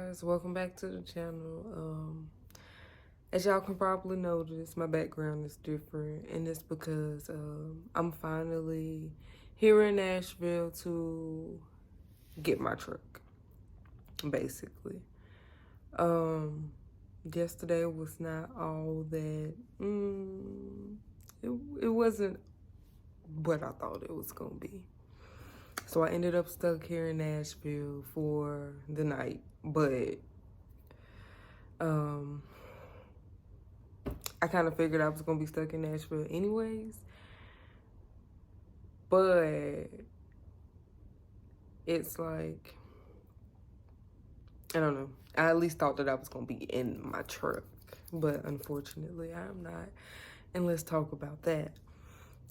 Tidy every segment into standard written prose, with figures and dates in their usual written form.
guys, welcome back to the channel. As y'all can probably notice, my background is different, and it's because I'm finally here in Nashville to get my truck, basically. Yesterday was not all that, it wasn't what I thought it was gonna be. So I ended up stuck here in Nashville for the night, but I kind of figured I was gonna be stuck in Nashville anyways, but it's like, I don't know. I at least thought that I was gonna be in my truck, but unfortunately I'm not. And let's talk about that.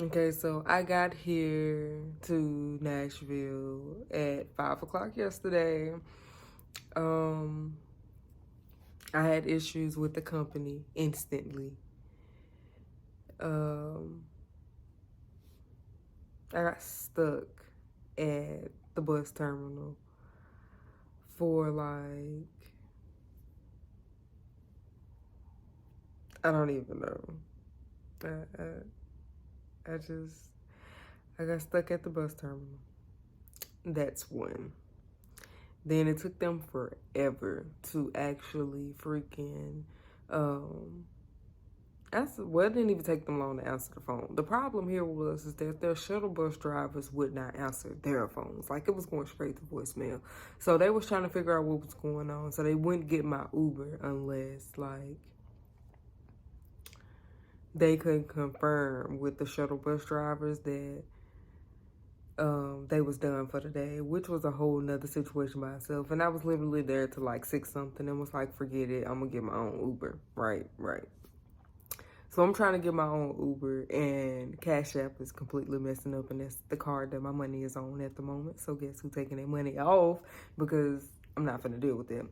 Okay, so I got here to Nashville at 5 o'clock yesterday. I had issues with the company instantly. I got stuck at the bus terminal for like, I don't even know. I got stuck at the bus terminal. That's one. Then it took them forever to actually freaking, it didn't even take them long to answer the phone. The problem here is that their shuttle bus drivers would not answer their phones. Like, it was going straight to voicemail. So they was trying to figure out what was going on. So they wouldn't get my Uber unless, like, they could confirm with the shuttle bus drivers that they was done for the day, which was a whole nother situation by itself. And I was literally there to like 6 something and was like, forget it, I'm gonna get my own Uber. Right. So I'm trying to get my own Uber, and Cash App is completely messing up, and that's the card that my money is on at the moment. So guess who's taking their money off, because I'm not gonna deal with them.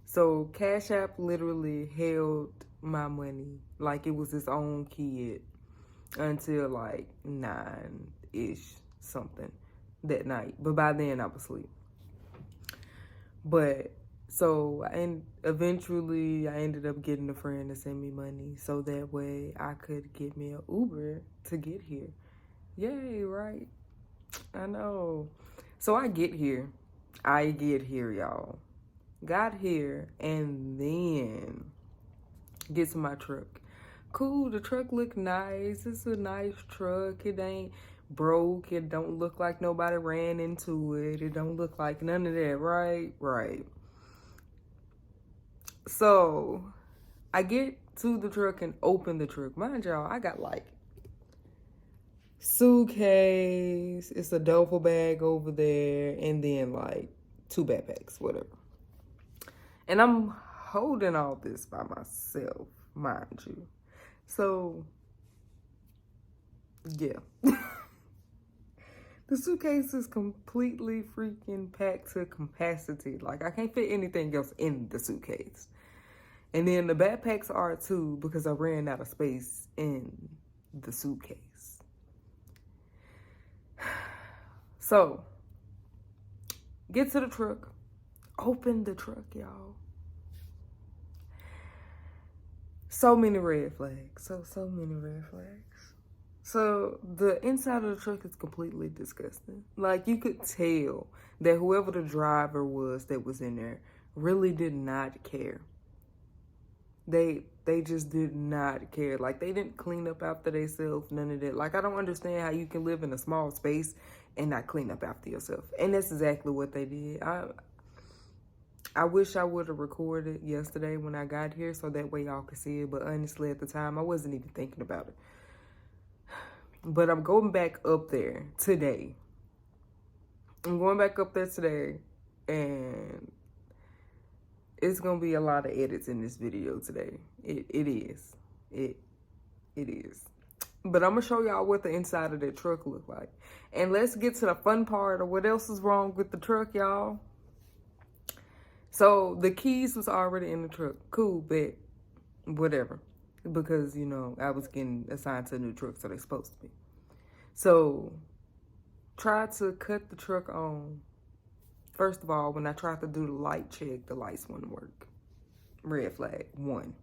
So Cash App literally held my money like it was its own kid until like 9-ish something that night. But by then I was asleep. But so eventually I ended up getting a friend to send me money so that way I could get me an Uber to get here. Yay, right? I know. So I get here, y'all. Got here and then get to my truck. Cool, the truck look nice. It's a nice truck. It ain't broke. It don't look like nobody ran into it. It don't look like none of that, right? Right. So I get to the truck and open the truck. Mind y'all, I got like suitcase, it's a duffel bag over there, and then like 2 backpacks, whatever. And I'm holding all this by myself, mind you. So, yeah. The suitcase is completely freaking packed to capacity. Like, I can't fit anything else in the suitcase. And then the backpacks are too, because I ran out of space in the suitcase. So, get to the truck. Open the truck, y'all. So many red flags. So many red flags. So the inside of the truck is completely disgusting. Like, you could tell that whoever the driver was that was in there really did not care. They just did not care. Like, they didn't clean up after themselves, none of that. Like, I don't understand how you can live in a small space and not clean up after yourself. And that's exactly what they did. I wish I would have recorded yesterday when I got here so that way y'all could see it. But honestly, at the time, I wasn't even thinking about it. But I'm going back up there today. And it's going to be a lot of edits in this video today. It is. It is. But I'm going to show y'all what the inside of the truck look like. And let's get to the fun part of what else is wrong with the truck, y'all. So the keys was already in the truck. Cool, but whatever. Because, you know, I was getting assigned to a new truck, so they're supposed to be. So, tried to cut the truck on First of all, when I tried to do the light check, the lights wouldn't work. Red flag, one.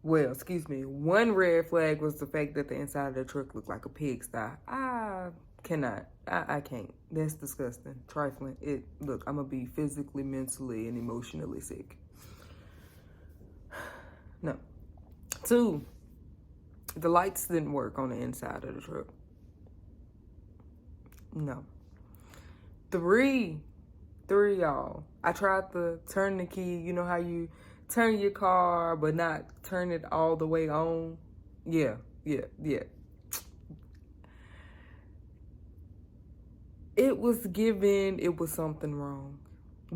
Well, excuse me. One red flag was the fact that the inside of the truck looked like a pigsty. I cannot. I can't. That's disgusting. Trifling. Look, I'm going to be physically, mentally, and emotionally sick. No. Two, the lights didn't work on the inside of the truck. No. Three, y'all. I tried to turn the key. You know how you turn your car but not turn it all the way on? Yeah. It was something wrong.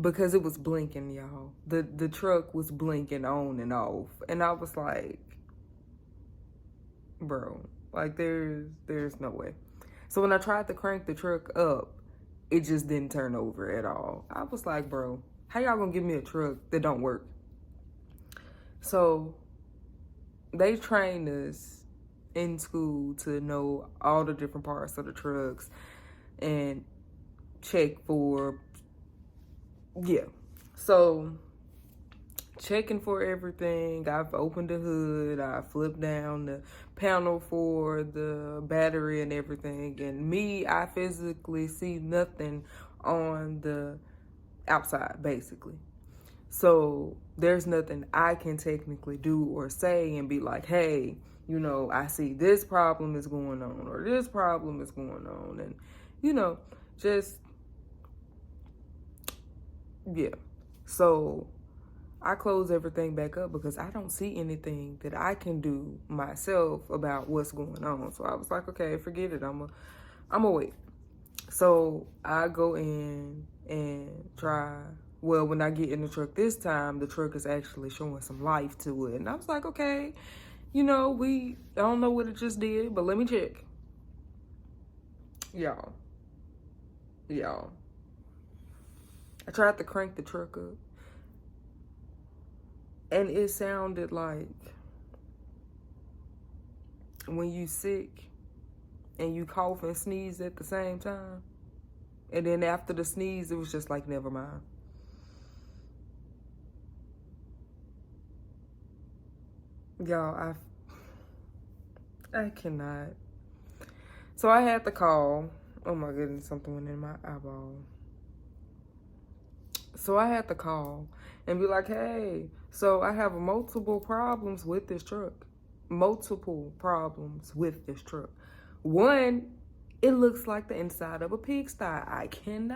Because it was blinking, y'all. The truck was blinking on and off. And I was like, bro, like there's no way. So when I tried to crank the truck up, it just didn't turn over at all. I was like, bro, how y'all gonna give me a truck that don't work? So they trained us in school to know all the different parts of the trucks and check for, So checking for everything. I've opened the hood. I flipped down the panel for the battery and everything. And I physically see nothing on the outside, basically. So there's nothing I can technically do or say and be like, hey, I see this problem is going on or this problem is going on. And, just, So I close everything back up because I don't see anything that I can do myself about what's going on. So I was like, okay, forget it. I'm a wait. So I go in and try. Well, when I get in the truck this time, the truck is actually showing some life to it. And I was like, okay, I don't know what it just did, but let me check. Y'all. I tried to crank the truck up. And it sounded like when you sick and you cough and sneeze at the same time. And then after the sneeze, it was just like, never mind. Y'all, I cannot. So I had to call. Oh my goodness, something went in my eyeball. So I had to call and be like, hey, so I have multiple problems with this truck. One, it looks like the inside of a pigsty. I can't.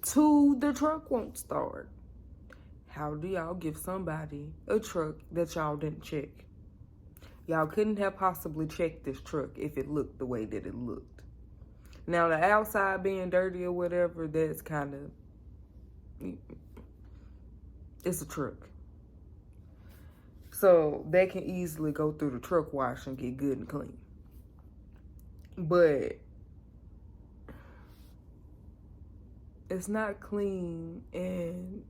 Two, the truck won't start. How do y'all give somebody a truck that y'all didn't check? Y'all couldn't have possibly checked this truck if it looked the way that it looked. Now, the outside being dirty or whatever, that's kind of, it's a truck. So they can easily go through the truck wash and get good and clean. But it's not clean and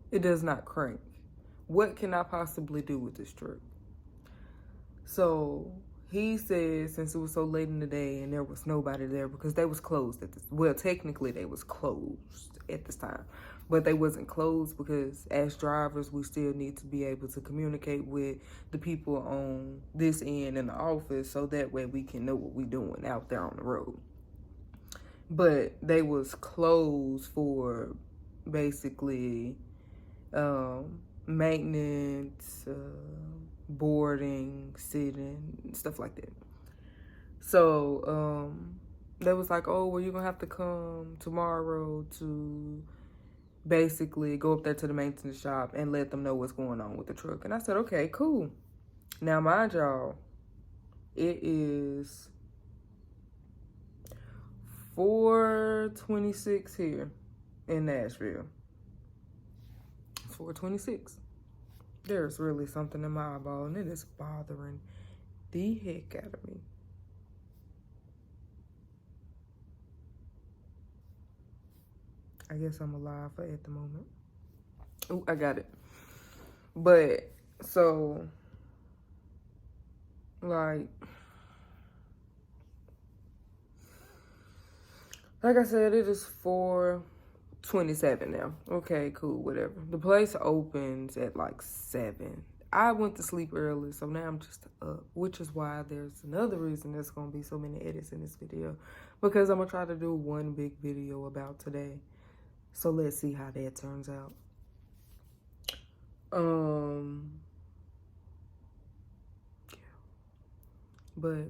it does not crank. What can I possibly do with this truck? So he said, since it was so late in the day and there was nobody there because they was closed technically they was closed at this time, but they wasn't closed because as drivers, we still need to be able to communicate with the people on this end in the office so that way we can know what we doing out there on the road. But they was closed for basically maintenance, boarding, sitting, stuff like that. So they was like, oh, well, you're gonna have to come tomorrow to basically go up there to the maintenance shop and let them know what's going on with the truck. And I said, okay, cool. Now, mind y'all, it is 4:26 here in Nashville. It's 4:26. There's really something in my eyeball, and it is bothering the heck out of me. I guess I'm alive at the moment. Oh, I got it. But, so, like, Like I said, it is 4:27 now. Okay, cool, whatever. The place opens at like 7. I went to sleep early, so now I'm just up, which is why there's another reason there's going to be so many edits in this video, because I'm going to try to do one big video about today. So let's see how that turns out. Yeah. But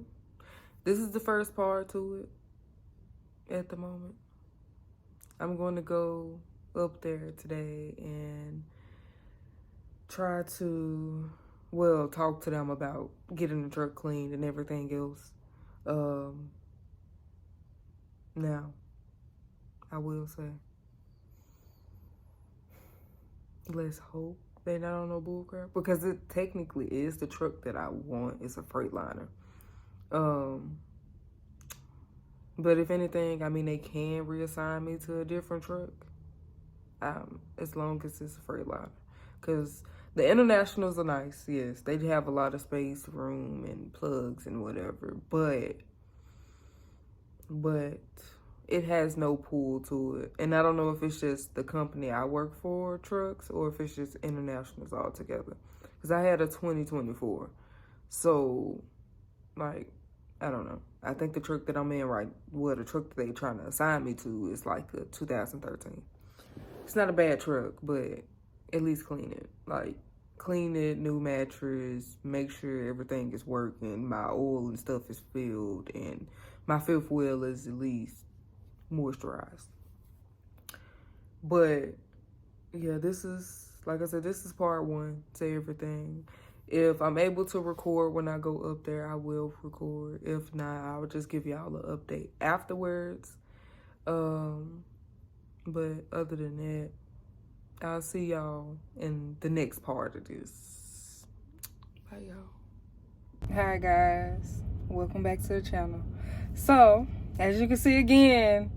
this is the first part to it at the moment. I'm going to go up there today and try to, well, talk to them about getting the truck cleaned and everything else. Now, I will say, let's hope they're not on no bullcrap, because it technically is the truck that I want. It's a freightliner. But if anything, I mean, they can reassign me to a different truck, as long as it's a freightliner. Because the internationals are nice, yes. They have a lot of space, room, and plugs and whatever. But it has no pull to it. And I don't know if it's just the company I work for, trucks, or if it's just internationals altogether. Because I had a 2024. So, like, I don't know. I think the truck that I'm in the truck that they're trying to assign me to is like a 2013. It's not a bad truck, but at least clean it. Like, clean it, new mattress, make sure everything is working, my oil and stuff is filled, and my fifth wheel is at least moisturized. But, yeah, this is, like I said, this is part 1 to everything. If I'm able to record when I go up there, I will record. If not, I'll just give y'all an update afterwards. But other than that, I'll see y'all in the next part of this. Bye, y'all. Hi, guys. Welcome back to the channel. So, as you can see again,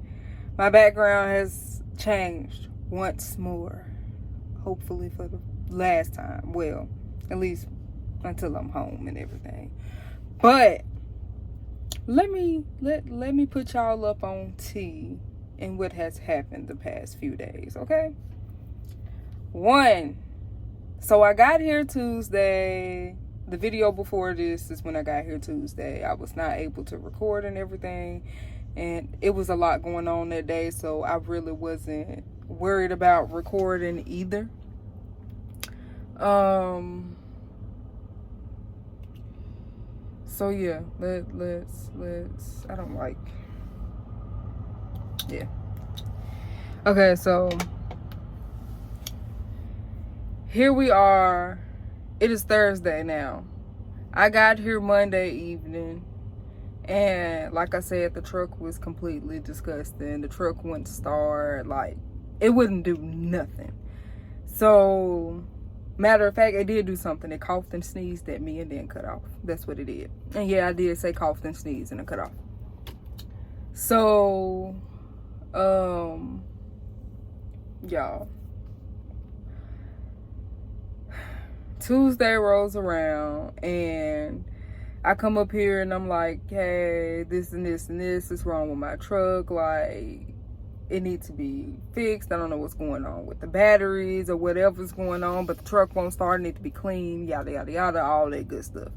my background has changed once more. Hopefully for the last time. Well, at least until I'm home and everything. But let me put y'all up on tea and what has happened the past few days, okay? 1, so I got here Tuesday. The video before this is when I got here Tuesday. I was not able to record and everything, and it was a lot going on that day, so I really wasn't worried about recording either. So yeah, let's I don't like, yeah. Okay, so here we are. It is Thursday now. I got here Monday evening, and like I said, the truck was completely disgusting. The truck wouldn't start, like, it wouldn't do nothing. So, matter of fact, it did do something. It coughed and sneezed at me and then cut off. That's what it did. And yeah, I did say coughed and sneezed and it cut off. So, y'all, Tuesday rolls around and I come up here and I'm like, hey, this and this and this is wrong with my truck. Like, it needs to be fixed. I don't know what's going on with the batteries or whatever's going on, but the truck won't start. It needs to be clean, yada, yada, yada, all that good stuff.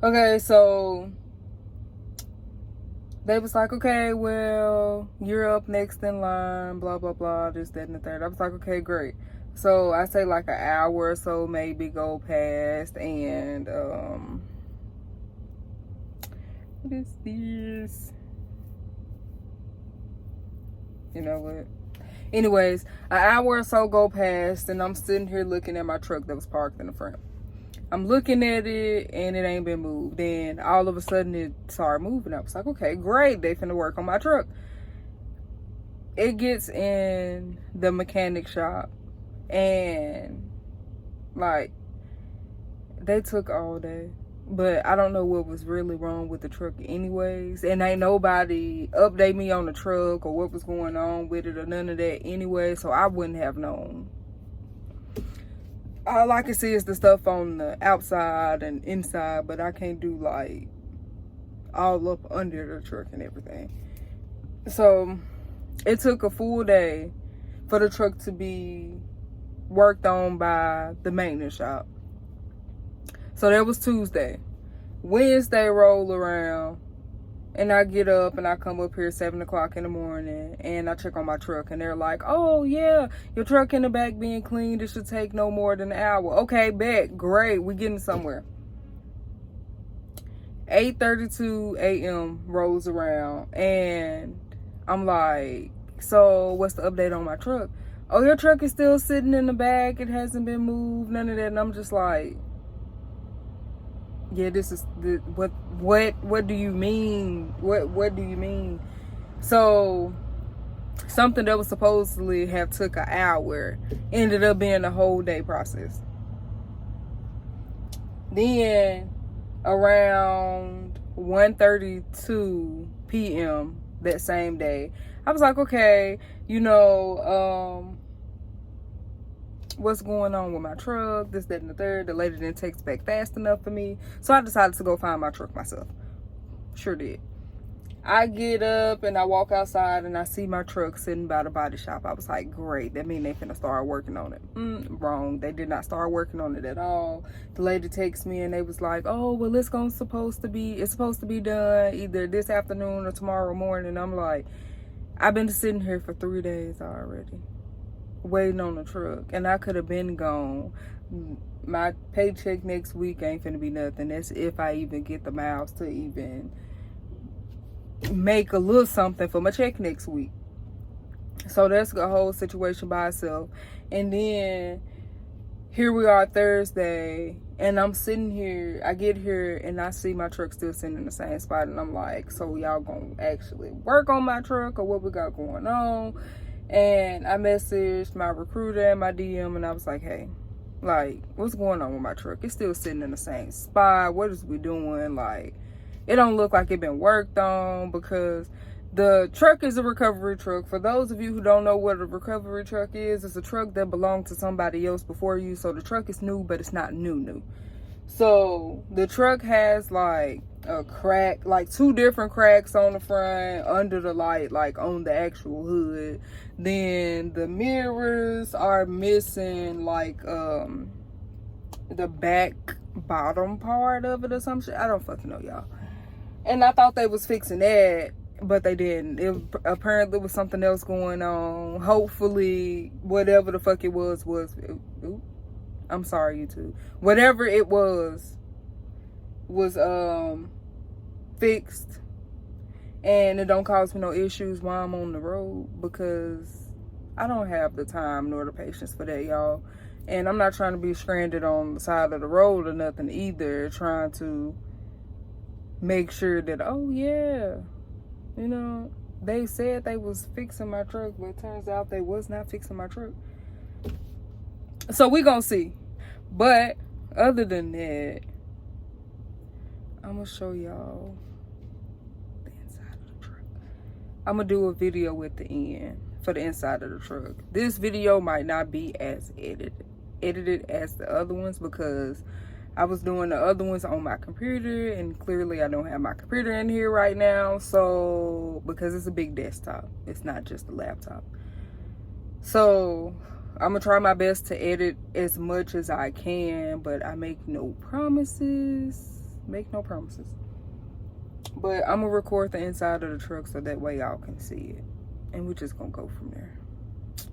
Okay, so they was like, okay, well, you're up next in line, blah, blah, blah, this, that, and the third. I was like, okay, great. So I say like an hour or so maybe go past, and what is this? You know what? Anyways, an hour or so go past, and I'm sitting here looking at my truck that was parked in the front. I'm looking at it, and it ain't been moved. Then all of a sudden, it started moving. I was like, okay, great. They finna work on my truck. It gets in the mechanic shop, and like, they took all day. But I don't know what was really wrong with the truck anyways. And ain't nobody update me on the truck or what was going on with it or none of that anyway. So I wouldn't have known. All I can see is the stuff on the outside and inside. But I can't do like all up under the truck and everything. So it took a full day for the truck to be worked on by the maintenance shop. So that was Tuesday. Wednesday roll around, and I get up and I come up here 7 o'clock in the morning and I check on my truck, and they're like, oh yeah, your truck in the back being cleaned, it should take no more than an hour. Okay, bet, great, we getting somewhere. 8:32 a.m. rolls around and I'm like, so what's the update on my truck? Oh, your truck is still sitting in the back, it hasn't been moved, none of that. And I'm just like, yeah, this is the what do you mean? What do you mean? So something that was supposedly have took an hour ended up being a whole day process. Then around 1:32 p.m. that same day, I was like, okay, you know, what's going on with my truck, this, that, and the third. The lady didn't text back fast enough for me, so I decided to go find my truck myself. Sure did. I get up and I walk outside and I see my truck sitting by the body shop. I was like, great, that means they finna start working on it. Wrong, they did not start working on it at all. The lady texts me and they was like, oh, well, it's supposed to be done either this afternoon or tomorrow morning. I'm like, I've been sitting here for 3 days already, waiting on the truck, and I could have been gone. My paycheck next week ain't finna be nothing. That's if I even get the miles to even make a little something for my check next week. So that's the whole situation by itself. And then here we are Thursday, and I'm sitting here, I get here and I see my truck still sitting in the same spot, and I'm like, so y'all gonna actually work on my truck or what we got going on? And I messaged my recruiter and my DM, and I was like, hey, like, what's going on with my truck? It's still sitting in the same spot. What is we doing? Like, it don't look like it been worked on, because the truck is a recovery truck. For those of you who don't know what a recovery truck is, it's a truck that belonged to somebody else before you. So the truck is new, but it's not new. So the truck has like a crack, like 2 different cracks on the front, under the light, like on the actual hood. Then the mirrors are missing, like the back bottom part of it or some shit. I don't fucking know, y'all. And I thought they was fixing that, but they didn't. It apparently was something else going on. Hopefully, whatever the fuck it was, ooh, I'm sorry, YouTube. Whatever it was fixed, and it don't cause me no issues while I'm on the road, because I don't have the time nor the patience for that, y'all. And I'm not trying to be stranded on the side of the road or nothing either, trying to make sure that, oh yeah, you know, they said they was fixing my truck, but it turns out they was not fixing my truck. So we gonna see. But other than that, I'm gonna show y'all the inside of the truck. I'm gonna do a video at the end for the inside of the truck. This video might not be as edited as the other ones, because I was doing the other ones on my computer, and clearly I don't have my computer in here right now. So, because it's a big desktop, it's not just a laptop. So I'm gonna try my best to edit as much as I can, but I make no promises. But I'm gonna record the inside of the truck so that way y'all can see it, and we're just gonna go from there.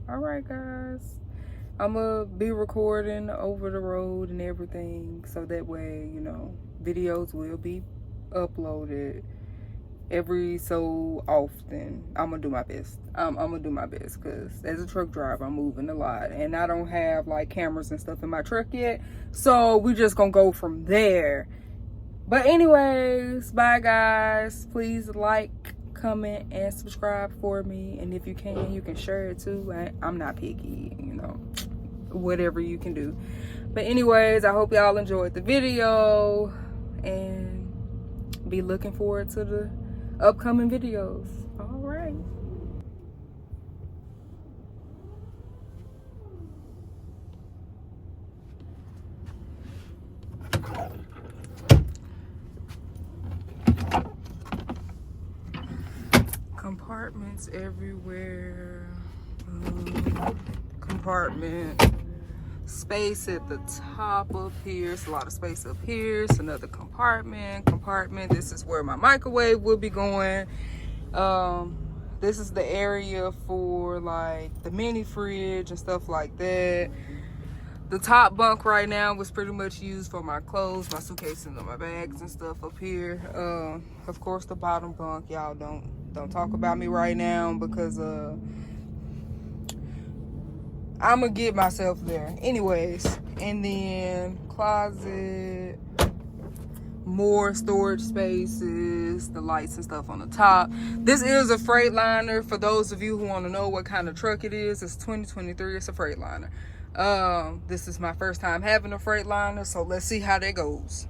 All right, guys. I'm gonna be recording over the road and everything, so that way, you know, videos will be uploaded every so often. I'm gonna do my best. I'm gonna do my best, because as a truck driver, I'm moving a lot, and I don't have like cameras and stuff in my truck yet, so we just gonna go from there. But anyways, bye guys. Please like, comment, and subscribe for me, and if you can share it too. I'm not picky, you know, whatever you can do. But anyways, I hope y'all enjoyed the video, and be looking forward to the upcoming videos. All right. Compartment compartments everywhere. Compartment. Space at the top up here. It's a lot of space up here. It's another compartment. This is where my microwave will be going. This is the area for like the mini fridge and stuff like that. The top bunk right now was pretty much used for my clothes, my suitcases, and my bags and stuff up here. Of course, the bottom bunk, y'all don't talk about me right now because I'ma get myself there. Anyways, and then closet, more storage spaces, the lights and stuff on the top. This is a Freightliner. For those of you who want to know what kind of truck it is, it's 2023. It's a Freightliner. This is my first time having a Freightliner, so let's see how that goes.